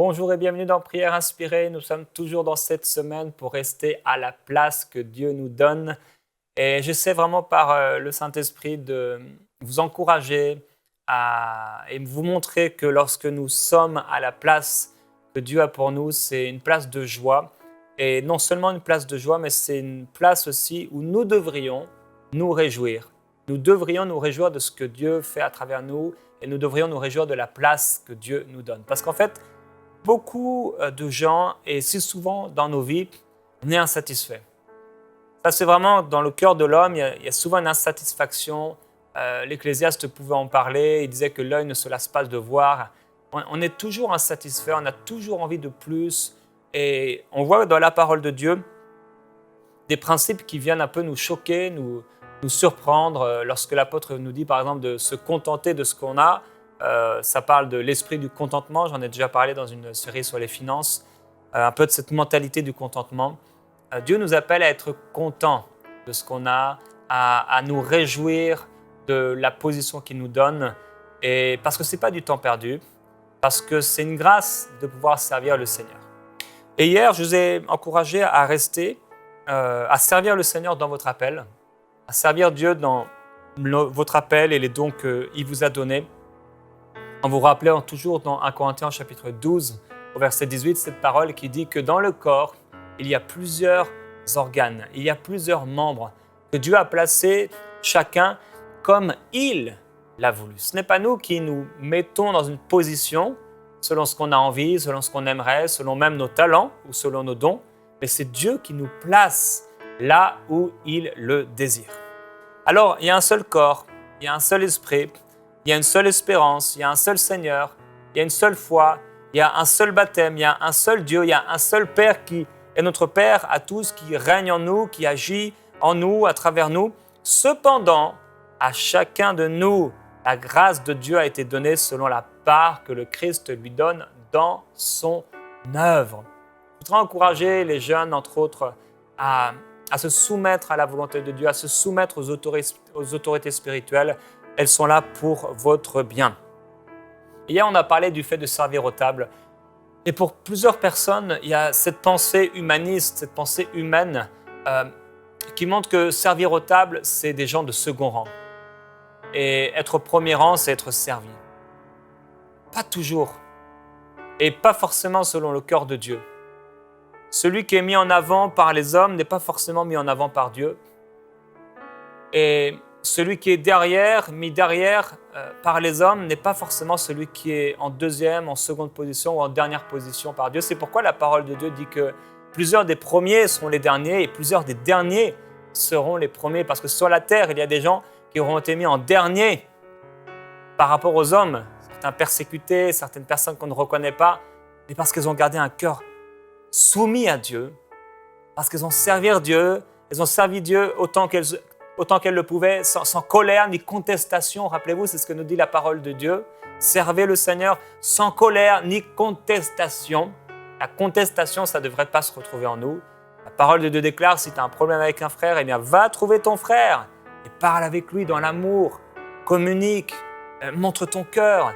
Bonjour et bienvenue dans Prière Inspirée. Nous sommes toujours dans cette semaine pour rester à la place que Dieu nous donne. Et j'essaie vraiment par le Saint-Esprit de vous encourager et vous montrer que lorsque nous sommes à la place que Dieu a pour nous, c'est une place de joie. Et non seulement une place de joie, mais c'est une place aussi où nous devrions nous réjouir. Nous devrions nous réjouir de ce que Dieu fait à travers nous et nous devrions nous réjouir de la place que Dieu nous donne. Parce qu'en fait, beaucoup de gens, et si souvent dans nos vies, on est insatisfait. Ça, c'est vraiment dans le cœur de l'homme, il y a souvent une insatisfaction. L'Ecclésiaste pouvait en parler, il disait que l'œil ne se lasse pas de voir. On est toujours insatisfait, on a toujours envie de plus. Et on voit dans la parole de Dieu des principes qui viennent un peu nous choquer, nous surprendre. Lorsque l'apôtre nous dit par exemple de se contenter de ce qu'on a, ça parle de l'esprit du contentement, j'en ai déjà parlé dans une série sur les finances, un peu de cette mentalité du contentement. Dieu nous appelle à être content de ce qu'on a, à nous réjouir de la position qu'il nous donne, et parce que ce n'est pas du temps perdu, parce que c'est une grâce de pouvoir servir le Seigneur. Et hier, je vous ai encouragé à rester, à servir le Seigneur dans votre appel, à servir Dieu dans votre appel et les dons qu'il vous a donnés, en vous rappelant toujours dans 1 Corinthiens chapitre 12, au verset 18, cette parole qui dit que dans le corps, il y a plusieurs organes, il y a plusieurs membres, que Dieu a placés chacun comme il l'a voulu. Ce n'est pas nous qui nous mettons dans une position selon ce qu'on a envie, selon ce qu'on aimerait, selon même nos talents ou selon nos dons, mais c'est Dieu qui nous place là où il le désire. Alors, il y a un seul corps, il y a un seul esprit, il y a une seule espérance, il y a un seul Seigneur, il y a une seule foi, il y a un seul baptême, il y a un seul Dieu, il y a un seul Père qui est notre Père à tous, qui règne en nous, qui agit en nous, à travers nous. Cependant, à chacun de nous, la grâce de Dieu a été donnée selon la part que le Christ lui donne dans son œuvre. Je voudrais encourager les jeunes, entre autres, à se soumettre à la volonté de Dieu, à se soumettre aux autorités spirituelles. Elles sont là pour votre bien. Hier, on a parlé du fait de servir aux tables. Et pour plusieurs personnes, il y a cette pensée humaniste, cette pensée humaine qui montre que servir aux tables, c'est des gens de second rang. Et être au premier rang, c'est être servi. Pas toujours. Et pas forcément selon le cœur de Dieu. Celui qui est mis en avant par les hommes n'est pas forcément mis en avant par Dieu. Et celui qui est mis derrière par les hommes n'est pas forcément celui qui est en deuxième, en seconde position ou en dernière position par Dieu. C'est pourquoi la parole de Dieu dit que plusieurs des premiers seront les derniers et plusieurs des derniers seront les premiers. Parce que sur la terre, il y a des gens qui auront été mis en dernier par rapport aux hommes, certains persécutés, certaines personnes qu'on ne reconnaît pas, mais parce qu'elles ont gardé un cœur soumis à Dieu, parce qu'elles ont servi Dieu, elles ont servi Dieu autant qu'elles le pouvaient, sans colère ni contestation. Rappelez-vous, c'est ce que nous dit la parole de Dieu. Servez le Seigneur sans colère ni contestation. La contestation, ça ne devrait pas se retrouver en nous. La parole de Dieu déclare, si tu as un problème avec un frère, eh bien, va trouver ton frère et parle avec lui dans l'amour. Communique, montre ton cœur,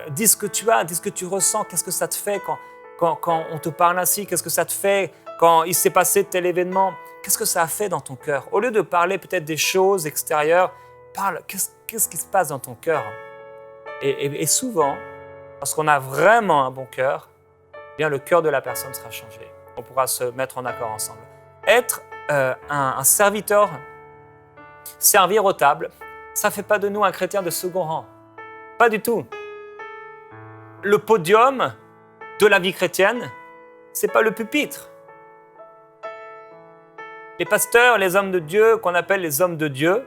dis ce que tu as, dis ce que tu ressens, qu'est-ce que ça te fait quand on te parle ainsi, qu'est-ce que ça te fait quand il s'est passé tel événement, qu'est-ce que ça a fait dans ton cœur? Au lieu de parler peut-être des choses extérieures, parle, qu'est-ce qui se passe dans ton cœur? Et souvent, lorsqu'on a vraiment un bon cœur, eh bien le cœur de la personne sera changé. On pourra se mettre en accord ensemble. Être un serviteur, servir aux tables, ça ne fait pas de nous un chrétien de second rang. Pas du tout. Le podium de la vie chrétienne, ce n'est pas le pupitre. Les pasteurs, les hommes de Dieu, qu'on appelle les hommes de Dieu,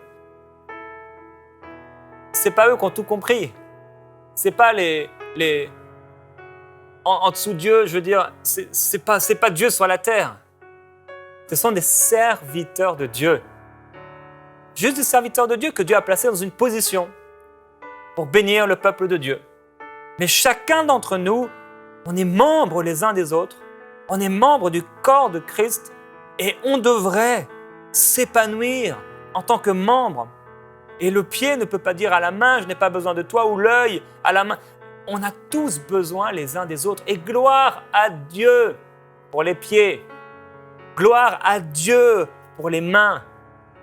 ce n'est pas eux qui ont tout compris. Ce n'est pas en dessous de Dieu, je veux dire, c'est pas Dieu sur la terre. Ce sont des serviteurs de Dieu. Juste des serviteurs de Dieu que Dieu a placés dans une position pour bénir le peuple de Dieu. Mais chacun d'entre nous, on est membres les uns des autres, on est membres du corps de Christ et on devrait s'épanouir en tant que membre. Et le pied ne peut pas dire à la main, je n'ai pas besoin de toi, ou l'œil à la main. On a tous besoin les uns des autres. Et gloire à Dieu pour les pieds. Gloire à Dieu pour les mains.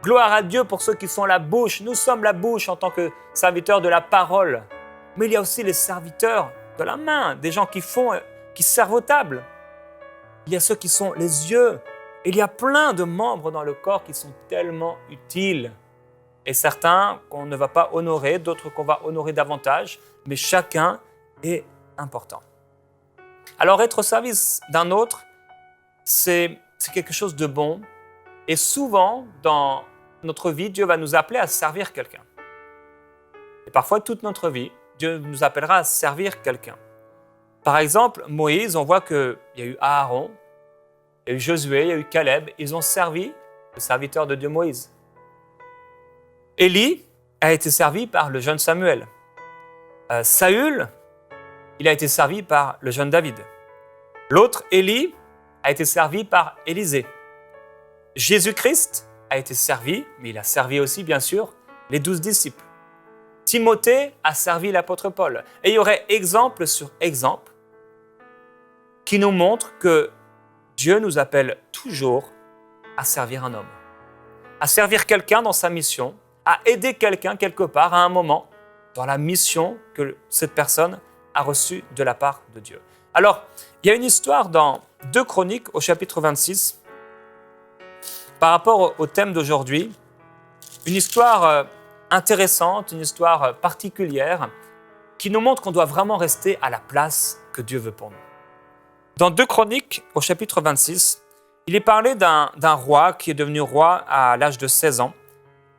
Gloire à Dieu pour ceux qui sont la bouche. Nous sommes la bouche en tant que serviteurs de la parole. Mais il y a aussi les serviteurs de la main, des gens qui servent aux tables. Il y a ceux qui sont les yeux. Il y a plein de membres dans le corps qui sont tellement utiles. Et certains qu'on ne va pas honorer, d'autres qu'on va honorer davantage, mais chacun est important. Alors être au service d'un autre, c'est quelque chose de bon. Et souvent, dans notre vie, Dieu va nous appeler à servir quelqu'un. Et parfois, toute notre vie, Dieu nous appellera à servir quelqu'un. Par exemple, Moïse, on voit qu'il y a eu Aaron, il y a eu Josué, il y a eu Caleb. Ils ont servi le serviteur de Dieu Moïse. Élie a été servi par le jeune Samuel. Saül, il a été servi par le jeune David. L'autre, Élie, a été servi par Élisée. Jésus-Christ a été servi, mais il a servi aussi, bien sûr, les 12 disciples. Timothée a servi l'apôtre Paul. Et il y aurait exemple sur exemple qui nous montre que Dieu nous appelle toujours à servir un homme, à servir quelqu'un dans sa mission, à aider quelqu'un quelque part à un moment dans la mission que cette personne a reçue de la part de Dieu. Alors, il y a une histoire dans 2 Chroniques au chapitre 26 par rapport au thème d'aujourd'hui, une histoire intéressante, une histoire particulière qui nous montre qu'on doit vraiment rester à la place que Dieu veut pour nous. Dans 2 Chroniques au chapitre 26, il est parlé d'un roi qui est devenu roi à l'âge de 16 ans.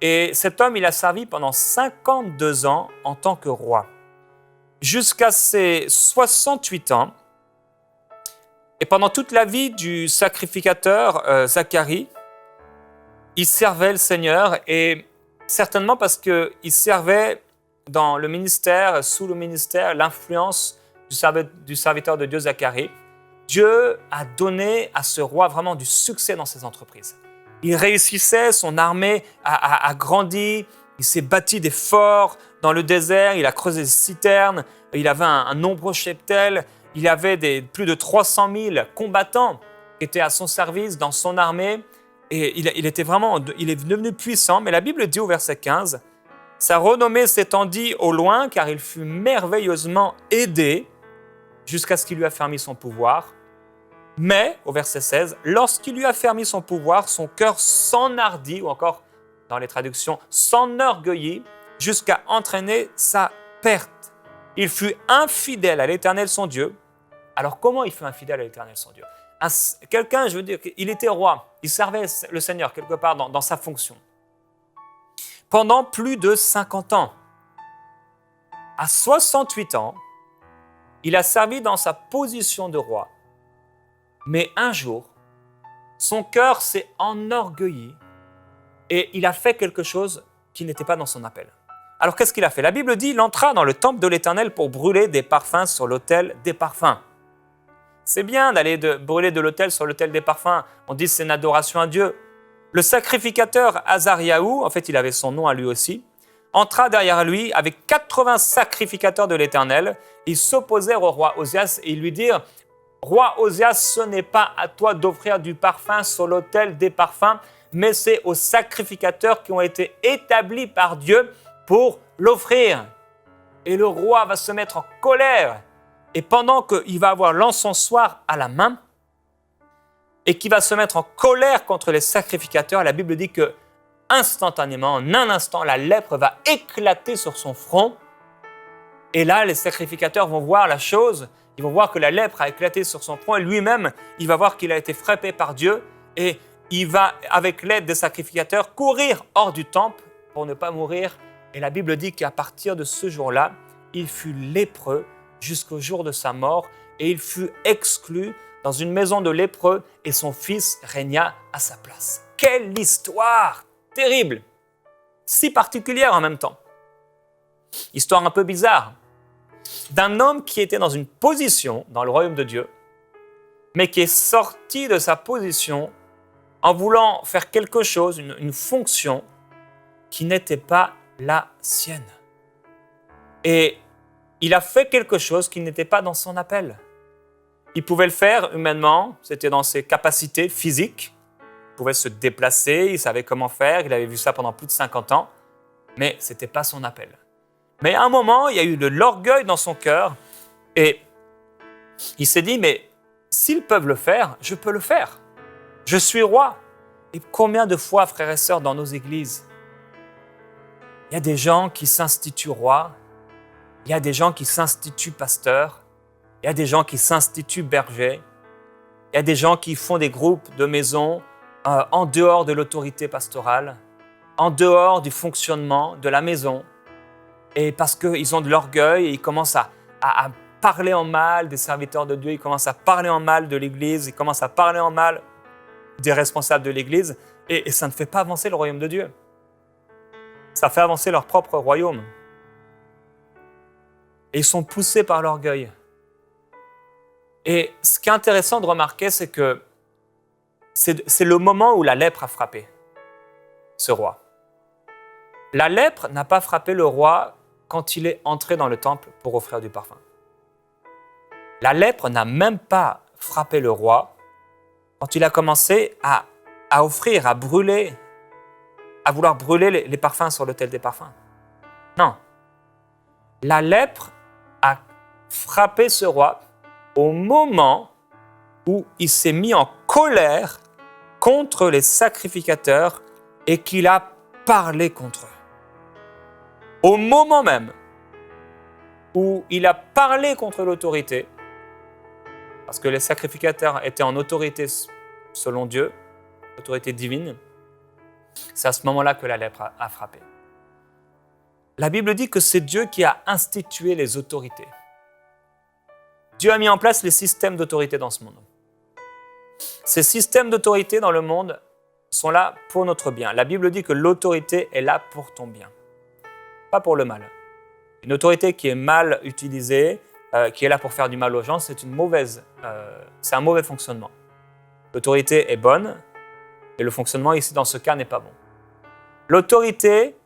Et cet homme, il a servi pendant 52 ans en tant que roi, jusqu'à ses 68 ans. Et pendant toute la vie du sacrificateur Zacharie, il servait le Seigneur, et certainement parce qu'il servait dans le ministère, sous le ministère, l'influence du serviteur de Dieu Zacharie. Dieu a donné à ce roi vraiment du succès dans ses entreprises. Il réussissait, son armée a grandi, il s'est bâti des forts dans le désert, il a creusé des citernes, il avait un nombreux cheptel, il avait plus de 300 000 combattants qui étaient à son service dans son armée, et il est devenu puissant. Mais la Bible dit au verset 15, « Sa renommée s'étendit au loin car il fut merveilleusement aidé jusqu'à ce qu'il lui affermit son pouvoir. Mais, au verset 16, lorsqu'il lui affermit son pouvoir, son cœur s'enhardit, ou encore dans les traductions, s'enorgueillit, jusqu'à entraîner sa perte. Il fut infidèle à l'Éternel son Dieu. » Alors, comment il fut infidèle à l'Éternel son Dieu ? Quelqu'un, je veux dire, il était roi, il servait le Seigneur quelque part dans sa fonction. Pendant plus de 50 ans, à 68 ans, il a servi dans sa position de roi. Mais un jour, son cœur s'est enorgueilli et il a fait quelque chose qui n'était pas dans son appel. Alors qu'est-ce qu'il a fait ? La Bible dit, il entra dans le temple de l'Éternel pour brûler des parfums sur l'autel des parfums. C'est bien d'aller brûler de l'autel sur l'autel des parfums. On dit que c'est une adoration à Dieu. Le sacrificateur Azariahu, en fait il avait son nom à lui aussi, entra derrière lui avec 80 sacrificateurs de l'Éternel. Ils s'opposèrent au roi Osias et ils lui dirent, « Roi Osias, ce n'est pas à toi d'offrir du parfum sur l'autel des parfums, mais c'est aux sacrificateurs qui ont été établis par Dieu pour l'offrir. » Et le roi va se mettre en colère. Et pendant qu'il va avoir l'encensoir à la main et qu'il va se mettre en colère contre les sacrificateurs, la Bible dit que instantanément, en un instant, la lèpre va éclater sur son front. Et là, les sacrificateurs vont voir la chose. Ils vont voir que la lèpre a éclaté sur son front et lui-même, il va voir qu'il a été frappé par Dieu et il va, avec l'aide des sacrificateurs, courir hors du temple pour ne pas mourir. Et la Bible dit qu'à partir de ce jour-là, il fut lépreux jusqu'au jour de sa mort et il fut exclu dans une maison de lépreux et son fils régna à sa place. Quelle histoire terrible, si particulière en même temps. Histoire un peu bizarre d'un homme qui était dans une position dans le royaume de Dieu, mais qui est sorti de sa position en voulant faire quelque chose, une fonction qui n'était pas la sienne. Et il a fait quelque chose qui n'était pas dans son appel. Il pouvait le faire humainement, c'était dans ses capacités physiques. Il pouvait se déplacer, il savait comment faire, il avait vu ça pendant plus de 50 ans, mais ce n'était pas son appel. Mais à un moment, il y a eu de l'orgueil dans son cœur et il s'est dit, mais s'ils peuvent le faire, je peux le faire. Je suis roi. Et combien de fois, frères et sœurs, dans nos églises, il y a des gens qui s'instituent rois, il y a des gens qui s'instituent pasteurs, il y a des gens qui s'instituent bergers, il y a des gens qui font des groupes de maisons en dehors de l'autorité pastorale, en dehors du fonctionnement de la maison. Et parce qu'ils ont de l'orgueil, ils commencent à parler en mal des serviteurs de Dieu, ils commencent à parler en mal de l'Église, ils commencent à parler en mal des responsables de l'Église, et ça ne fait pas avancer le royaume de Dieu. Ça fait avancer leur propre royaume. Et ils sont poussés par l'orgueil. Et ce qui est intéressant de remarquer, c'est que c'est le moment où la lèpre a frappé ce roi. La lèpre n'a pas frappé le roi quand il est entré dans le temple pour offrir du parfum. La lèpre n'a même pas frappé le roi quand il a commencé à offrir, à brûler, à vouloir brûler les parfums sur l'autel des parfums. Non. La lèpre a frappé ce roi au moment où il s'est mis en colère contre les sacrificateurs et qu'il a parlé contre eux. Au moment même où il a parlé contre l'autorité, parce que les sacrificateurs étaient en autorité selon Dieu, autorité divine, c'est à ce moment-là que la lèpre a frappé. La Bible dit que c'est Dieu qui a institué les autorités. Dieu a mis en place les systèmes d'autorité dans ce monde. Ces systèmes d'autorité dans le monde sont là pour notre bien. La Bible dit que l'autorité est là pour ton bien, pas pour le mal. Une autorité qui est mal utilisée, qui est là pour faire du mal aux gens, c'est un mauvais fonctionnement. L'autorité est bonne, et le fonctionnement ici, dans ce cas, n'est pas bon. L'autorité,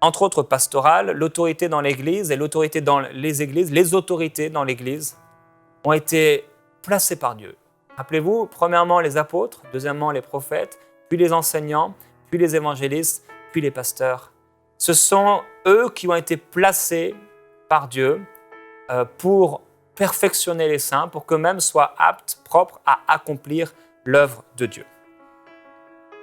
entre autres pastorale, l'autorité dans l'Église et l'autorité dans les églises, les autorités dans l'Église ont été placées par Dieu. Rappelez-vous, premièrement les apôtres, deuxièmement les prophètes, puis les enseignants, puis les évangélistes, puis les pasteurs. Ce sont eux qui ont été placés par Dieu pour perfectionner les saints, pour qu'eux-mêmes soient aptes, propres à accomplir l'œuvre de Dieu.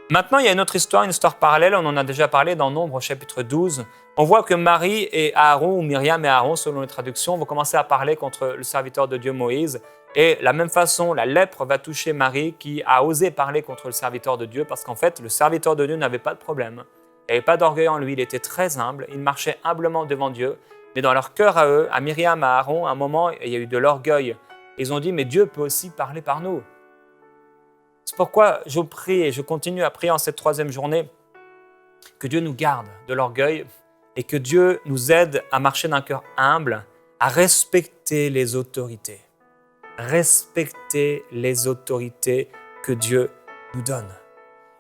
Maintenant, il y a une autre histoire, une histoire parallèle, on en a déjà parlé dans Nombre chapitre 12. On voit que Marie et Aaron, ou Myriam et Aaron, selon les traductions, vont commencer à parler contre le serviteur de Dieu Moïse. Et de la même façon, la lèpre va toucher Marie qui a osé parler contre le serviteur de Dieu parce qu'en fait, le serviteur de Dieu n'avait pas de problème. Il n'avait pas d'orgueil en lui, il était très humble, il marchait humblement devant Dieu. Mais dans leur cœur à eux, à Myriam, à Aaron, à un moment, il y a eu de l'orgueil. Ils ont dit, mais Dieu peut aussi parler par nous. C'est pourquoi je prie et je continue à prier en cette 3e journée que Dieu nous garde de l'orgueil et que Dieu nous aide à marcher d'un cœur humble, à respecter les autorités. Respecter les autorités que Dieu nous donne.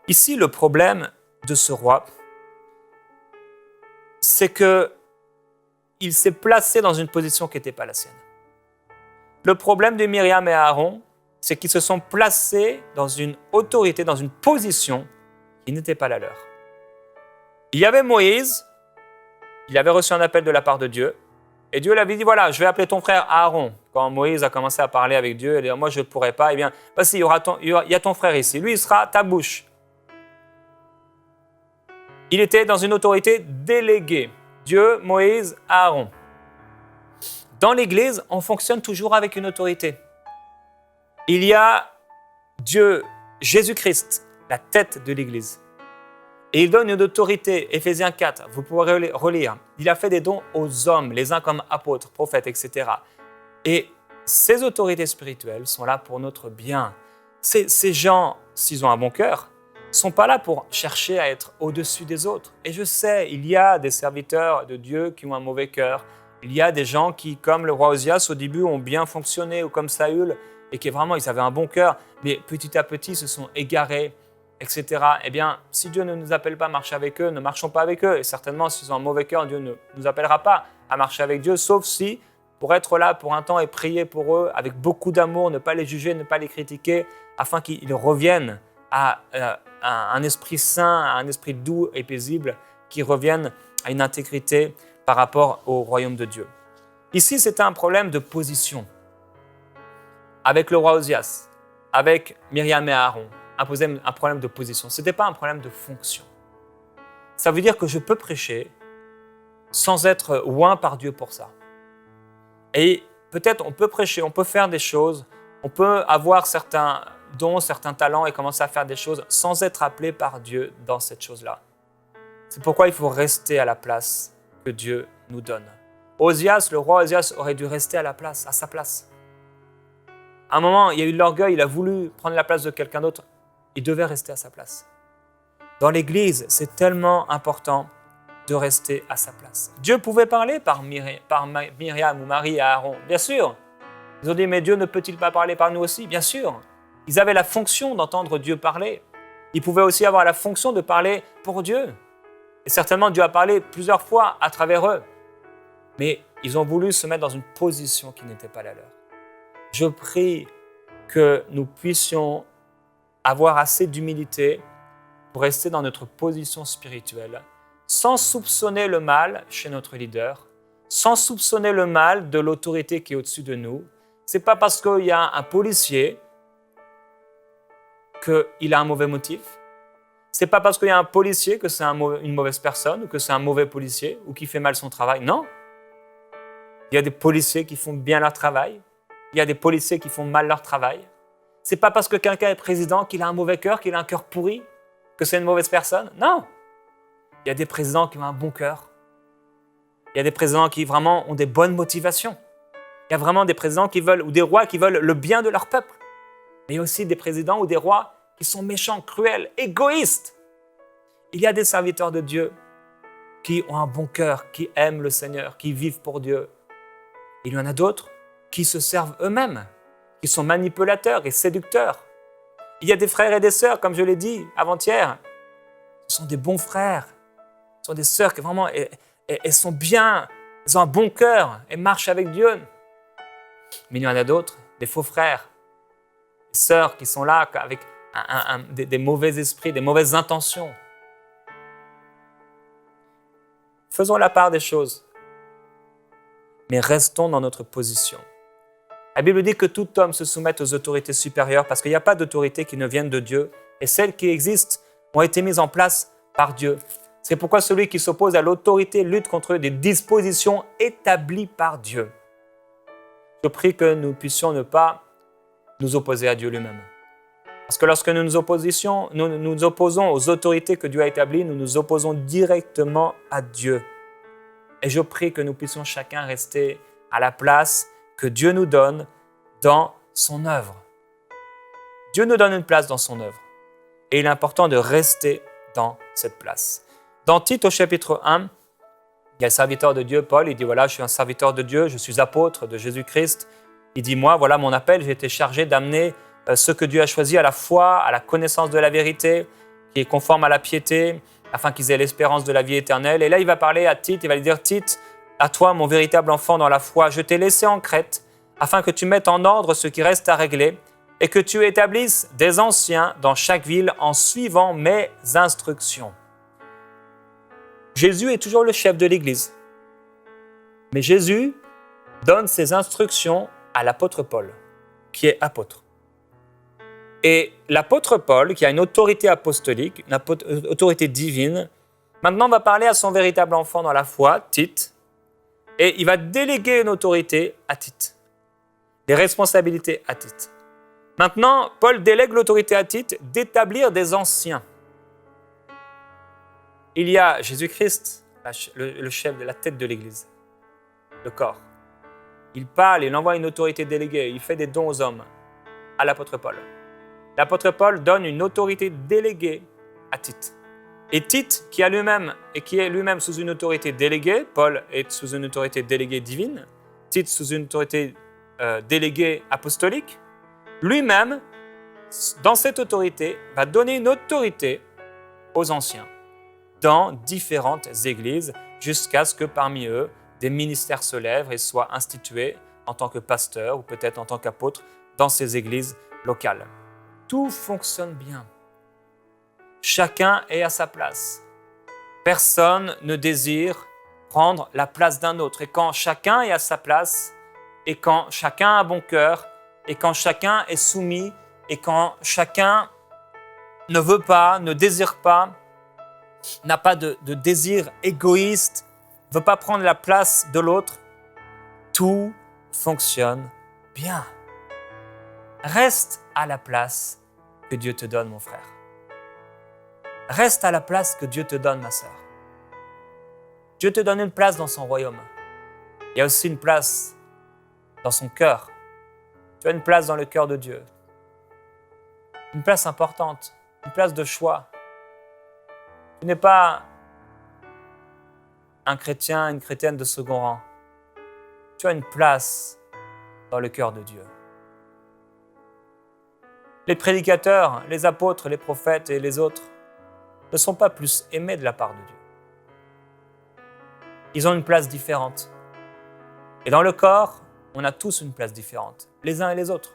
Ici, le problème de ce roi, c'est qu'il s'est placé dans une position qui n'était pas la sienne. Le problème de Myriam et Aaron, c'est qu'ils se sont placés dans une autorité, dans une position qui n'était pas la leur. Il y avait Moïse, il avait reçu un appel de la part de Dieu, et Dieu lui avait dit, voilà, je vais appeler ton frère Aaron. Quand Moïse a commencé à parler avec Dieu, il a dit, moi je ne pourrais pas, eh bien, voici, il y a ton frère ici, lui il sera ta bouche. Il était dans une autorité déléguée, Dieu, Moïse, Aaron. Dans l'Église, on fonctionne toujours avec une autorité. Il y a Dieu, Jésus-Christ, la tête de l'Église. Et il donne une autorité, Éphésiens 4, vous pourrez relire. Il a fait des dons aux hommes, les uns comme apôtres, prophètes, etc. Et ces autorités spirituelles sont là pour notre bien. Ces gens, s'ils ont un bon cœur, ne sont pas là pour chercher à être au-dessus des autres. Et je sais, il y a des serviteurs de Dieu qui ont un mauvais cœur. Il y a des gens qui, comme le roi Osias, au début, ont bien fonctionné, ou comme Saül, et qui vraiment, ils avaient un bon cœur, mais petit à petit, se sont égarés etc. Eh bien, si Dieu ne nous appelle pas à marcher avec eux, ne marchons pas avec eux. Et certainement, s'ils ont un mauvais cœur, Dieu ne nous appellera pas à marcher avec Dieu, sauf si, pour être là pour un temps et prier pour eux avec beaucoup d'amour, ne pas les juger, ne pas les critiquer, afin qu'ils reviennent à un esprit saint, à un esprit doux et paisible, qu'ils reviennent à une intégrité par rapport au royaume de Dieu. Ici, c'était un problème de position. Avec le roi Osias, avec Myriam et Aaron, un problème de position. Ce n'était pas un problème de fonction. Ça veut dire que je peux prêcher sans être oint par Dieu pour ça. Et peut-être on peut prêcher, on peut faire des choses, on peut avoir certains dons, certains talents et commencer à faire des choses sans être appelé par Dieu dans cette chose-là. C'est pourquoi il faut rester à la place que Dieu nous donne. Osias, le roi Osias, aurait dû rester à sa place. À un moment, il y a eu de l'orgueil, il a voulu prendre la place de quelqu'un d'autre. Il devait rester à sa place. Dans l'Église, c'est tellement important de rester à sa place. Dieu pouvait parler par Myriam ou Marie et Aaron, bien sûr. Ils ont dit, mais Dieu ne peut-il pas parler par nous aussi? Bien sûr. Ils avaient la fonction d'entendre Dieu parler. Ils pouvaient aussi avoir la fonction de parler pour Dieu. Et certainement, Dieu a parlé plusieurs fois à travers eux. Mais ils ont voulu se mettre dans une position qui n'était pas la leur. Je prie que nous puissions avoir assez d'humilité pour rester dans notre position spirituelle, sans soupçonner le mal chez notre leader, sans soupçonner le mal de l'autorité qui est au-dessus de nous. Ce n'est pas parce qu'il y a un policier qu'il a un mauvais motif. Ce n'est pas parce qu'il y a un policier que c'est une mauvaise personne ou que c'est un mauvais policier ou qui fait mal son travail. Non. Il y a des policiers qui font bien leur travail. Il y a des policiers qui font mal leur travail. Ce n'est pas parce que quelqu'un est président qu'il a un mauvais cœur, qu'il a un cœur pourri, que c'est une mauvaise personne. Non. Il y a des présidents qui ont un bon cœur. Il y a des présidents qui vraiment ont des bonnes motivations. Il y a vraiment des présidents qui veulent, ou des rois qui veulent le bien de leur peuple. Mais il y a aussi des présidents ou des rois qui sont méchants, cruels, égoïstes. Il y a des serviteurs de Dieu qui ont un bon cœur, qui aiment le Seigneur, qui vivent pour Dieu. Il y en a d'autres qui se servent eux-mêmes, qui sont manipulateurs et séducteurs. Il y a des frères et des sœurs, comme je l'ai dit avant-hier. Ce sont des bons frères. Ce sont des sœurs qui vraiment elles sont bien, elles ont un bon cœur, elles marchent avec Dieu. Mais il y en a d'autres, des faux frères, des sœurs qui sont là avec des mauvais esprits, des mauvaises intentions. Faisons la part des choses, mais restons dans notre position. La Bible dit que tout homme se soumette aux autorités supérieures parce qu'il n'y a pas d'autorité qui ne vienne de Dieu et celles qui existent ont été mises en place par Dieu. C'est pourquoi celui qui s'oppose à l'autorité lutte contre des dispositions établies par Dieu. Je prie que nous puissions ne pas nous opposer à Dieu lui-même. Parce que lorsque nous nous opposons aux autorités que Dieu a établies, nous nous opposons directement à Dieu. Et je prie que nous puissions chacun rester à la place que Dieu nous donne dans son œuvre. Dieu nous donne une place dans son œuvre. Et il est important de rester dans cette place. Dans Tite au chapitre 1, il y a le serviteur de Dieu, Paul, il dit, voilà, je suis un serviteur de Dieu, je suis apôtre de Jésus-Christ. Il dit, moi, voilà mon appel, j'ai été chargé d'amener ceux que Dieu a choisis à la foi, à la connaissance de la vérité, qui est conforme à la piété, afin qu'ils aient l'espérance de la vie éternelle. Et là, il va parler à Tite, il va lui dire, Tite, à toi, mon véritable enfant dans la foi, je t'ai laissé en Crète, afin que tu mettes en ordre ce qui reste à régler, et que tu établisses des anciens dans chaque ville en suivant mes instructions. Jésus est toujours le chef de l'Église. Mais Jésus donne ses instructions à l'apôtre Paul, qui est apôtre. Et l'apôtre Paul, qui a une autorité apostolique, une autorité divine, maintenant va parler à son véritable enfant dans la foi, Tite, et il va déléguer une autorité à Tite, des responsabilités à Tite. Maintenant, Paul délègue l'autorité à Tite d'établir des anciens. Il y a Jésus-Christ, le chef de la tête de l'Église, le corps. Il parle, il envoie une autorité déléguée, il fait des dons aux hommes, à l'apôtre Paul. L'apôtre Paul donne une autorité déléguée à Tite. Et Tite, qui est lui-même sous une autorité déléguée, Paul est sous une autorité déléguée divine, Tite sous une autorité déléguée apostolique, lui-même dans cette autorité, va donner une autorité aux anciens dans différentes églises jusqu'à ce que parmi eux, des ministères se lèvent et soient institués en tant que pasteurs ou peut-être en tant qu'apôtres dans ces églises locales. Tout fonctionne bien. Chacun est à sa place. Personne ne désire prendre la place d'un autre. Et quand chacun est à sa place, et quand chacun a bon cœur, et quand chacun est soumis, et quand chacun ne veut pas, ne désire pas, n'a pas de désir égoïste, ne veut pas prendre la place de l'autre, tout fonctionne bien. Reste à la place que Dieu te donne, mon frère. Reste à la place que Dieu te donne, ma sœur. Dieu te donne une place dans son royaume. Il y a aussi une place dans son cœur. Tu as une place dans le cœur de Dieu. Une place importante, une place de choix. Tu n'es pas un chrétien, une chrétienne de second rang. Tu as une place dans le cœur de Dieu. Les prédicateurs, les apôtres, les prophètes et les autres ne sont pas plus aimés de la part de Dieu. Ils ont une place différente. Et dans le corps, on a tous une place différente, les uns et les autres.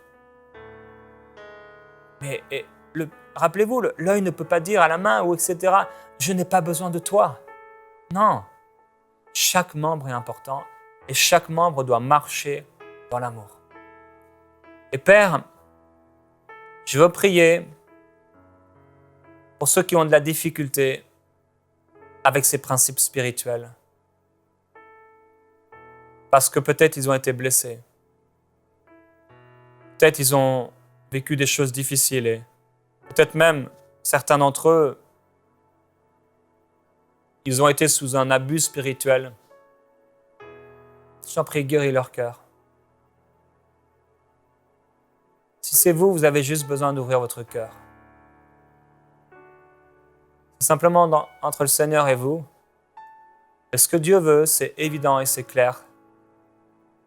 Mais rappelez-vous, l'œil ne peut pas dire à la main ou etc. « Je n'ai pas besoin de toi ». Non, chaque membre est important et chaque membre doit marcher dans l'amour. Et Père, je veux prier pour ceux qui ont de la difficulté avec ces principes spirituels. Parce que peut-être ils ont été blessés. Peut-être ils ont vécu des choses difficiles et peut-être même certains d'entre eux, ils ont été sous un abus spirituel. J'en prie, guéris leur cœur. Si c'est vous, vous avez juste besoin d'ouvrir votre cœur. C'est simplement entre le Seigneur et vous. Et ce que Dieu veut, c'est évident et c'est clair.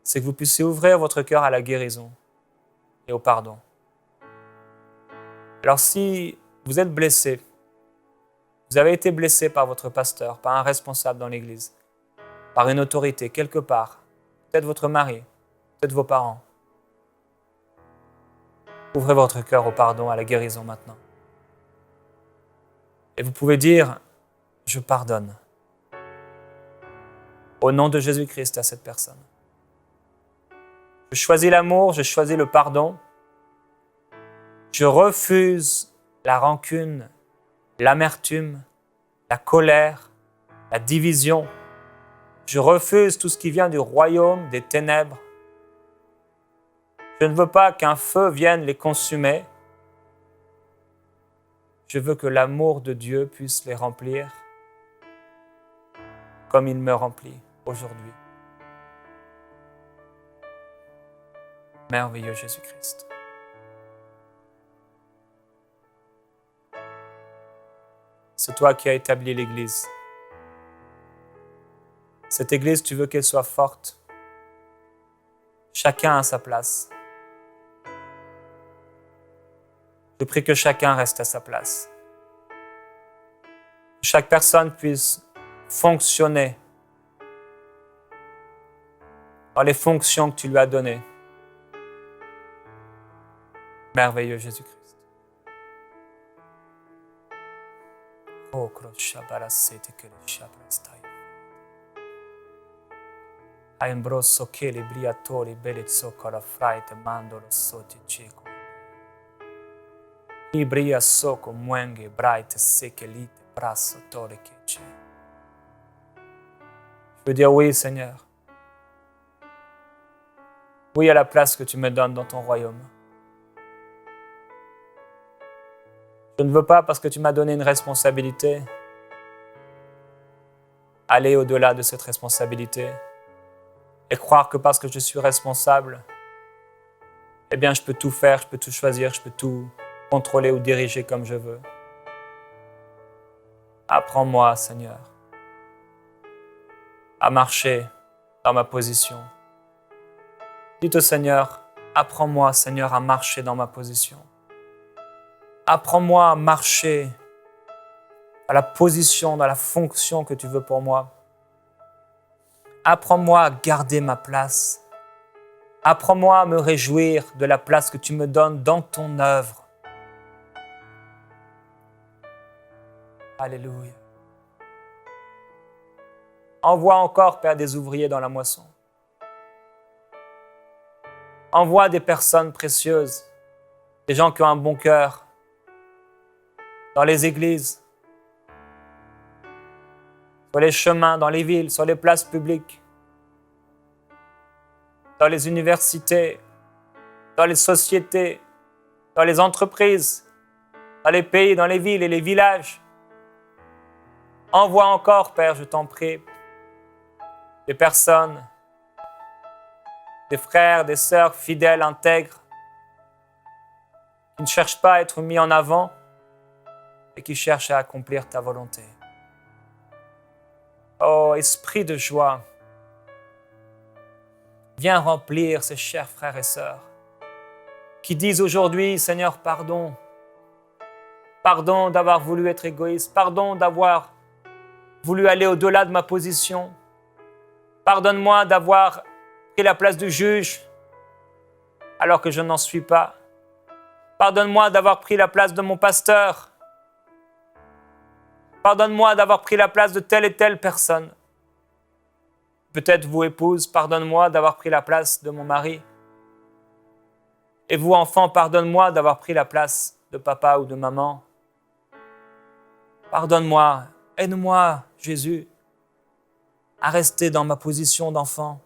C'est que vous puissiez ouvrir votre cœur à la guérison et au pardon. Alors si vous êtes blessé, vous avez été blessé par votre pasteur, par un responsable dans l'Église, par une autorité quelque part, peut-être votre mari, peut-être vos parents, ouvrez votre cœur au pardon, à la guérison maintenant. Et vous pouvez dire, je pardonne. Au nom de Jésus-Christ à cette personne. Je choisis l'amour, je choisis le pardon. Je refuse la rancune, l'amertume, la colère, la division. Je refuse tout ce qui vient du royaume des ténèbres. Je ne veux pas qu'un feu vienne les consumer. Je veux que l'amour de Dieu puisse les remplir comme il me remplit aujourd'hui. Merveilleux Jésus-Christ. C'est toi qui as établi l'Église. Cette Église, tu veux qu'elle soit forte. Chacun a sa place. Je prie que chacun reste à sa place. Que chaque personne puisse fonctionner dans les fonctions que tu lui as données. Merveilleux Jésus-Christ. Oh, Aimbrosso che li briatori belezzo con fraite mandolo soti cieco. Ibria soko muenge bright sekelite brasso tore keche. Je veux dire oui, Seigneur. Oui à la place que tu me donnes dans ton royaume. Je ne veux pas, parce que tu m'as donné une responsabilité, aller au-delà de cette responsabilité et croire que parce que je suis responsable, eh bien je peux tout faire, je peux tout choisir, je peux tout contrôler ou diriger comme je veux. Apprends-moi, Seigneur, à marcher dans ma position. Dites au Seigneur, apprends-moi, Seigneur, à marcher dans ma position. Apprends-moi à marcher à la position, dans la fonction que tu veux pour moi. Apprends-moi à garder ma place. Apprends-moi à me réjouir de la place que tu me donnes dans ton œuvre. Alléluia. Envoie encore, Père, des ouvriers dans la moisson. Envoie des personnes précieuses, des gens qui ont un bon cœur, dans les églises, sur les chemins, dans les villes, sur les places publiques, dans les universités, dans les sociétés, dans les entreprises, dans les pays, dans les villes et les villages. Envoie encore, Père, je t'en prie, des personnes, des frères, des sœurs fidèles, intègres, qui ne cherchent pas à être mis en avant et qui cherchent à accomplir ta volonté. Oh, esprit de joie, viens remplir ces chers frères et sœurs qui disent aujourd'hui, Seigneur, pardon. Pardon d'avoir voulu être égoïste. Pardon d'avoir voulu aller au-delà de ma position. Pardonne-moi d'avoir pris la place du juge alors que je n'en suis pas. Pardonne-moi d'avoir pris la place de mon pasteur. Pardonne-moi d'avoir pris la place de telle et telle personne. Peut-être vous, épouse, pardonne-moi d'avoir pris la place de mon mari. Et vous, enfants, pardonne-moi d'avoir pris la place de papa ou de maman. Pardonne-moi, aide-moi, Jésus, à rester dans ma position d'enfant.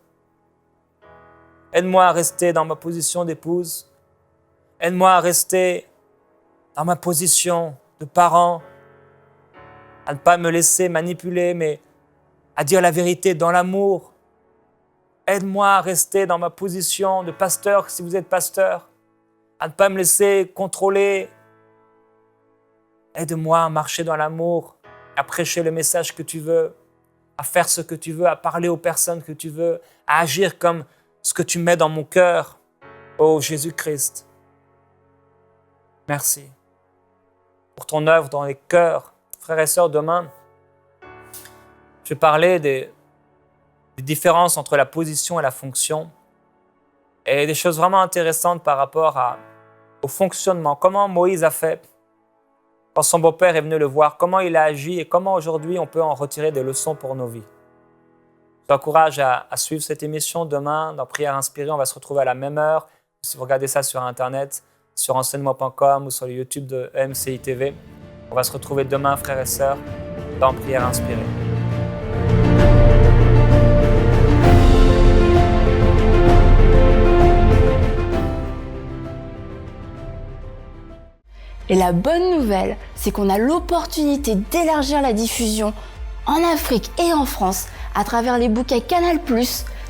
Aide-moi à rester dans ma position d'épouse. Aide-moi à rester dans ma position de parent, à ne pas me laisser manipuler, mais à dire la vérité dans l'amour. Aide-moi à rester dans ma position de pasteur, si vous êtes pasteur, à ne pas me laisser contrôler. Aide-moi à marcher dans l'amour, à prêcher le message que tu veux, à faire ce que tu veux, à parler aux personnes que tu veux, à agir comme ce que tu mets dans mon cœur. Oh Jésus-Christ, merci pour ton œuvre dans les cœurs. Frères et sœurs, demain, je vais parler des différences entre la position et la fonction et des choses vraiment intéressantes par rapport au fonctionnement. Comment Moïse a fait quand son beau-père est venu le voir, comment il a agi et comment aujourd'hui on peut en retirer des leçons pour nos vies. Je t'encourage à suivre cette émission demain dans Prière Inspirée. On va se retrouver à la même heure. Si vous regardez ça sur Internet, sur enseignement.com ou sur le YouTube de EMCI TV. On va se retrouver demain, frères et sœurs, dans Prière Inspirée. Et la bonne nouvelle, c'est qu'on a l'opportunité d'élargir la diffusion en Afrique et en France à travers les bouquets Canal+,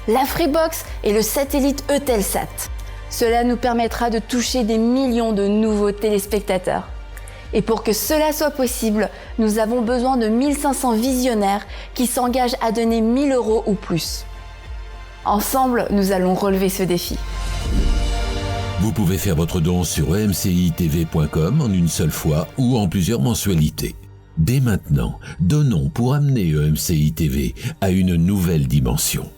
la Freebox et le satellite Eutelsat. Cela nous permettra de toucher des millions de nouveaux téléspectateurs. Et pour que cela soit possible, nous avons besoin de 1500 visionnaires qui s'engagent à donner 1 000 € ou plus. Ensemble, nous allons relever ce défi. Vous pouvez faire votre don sur emcitv.com en une seule fois ou en plusieurs mensualités. Dès maintenant, donnons pour amener EMCI TV à une nouvelle dimension.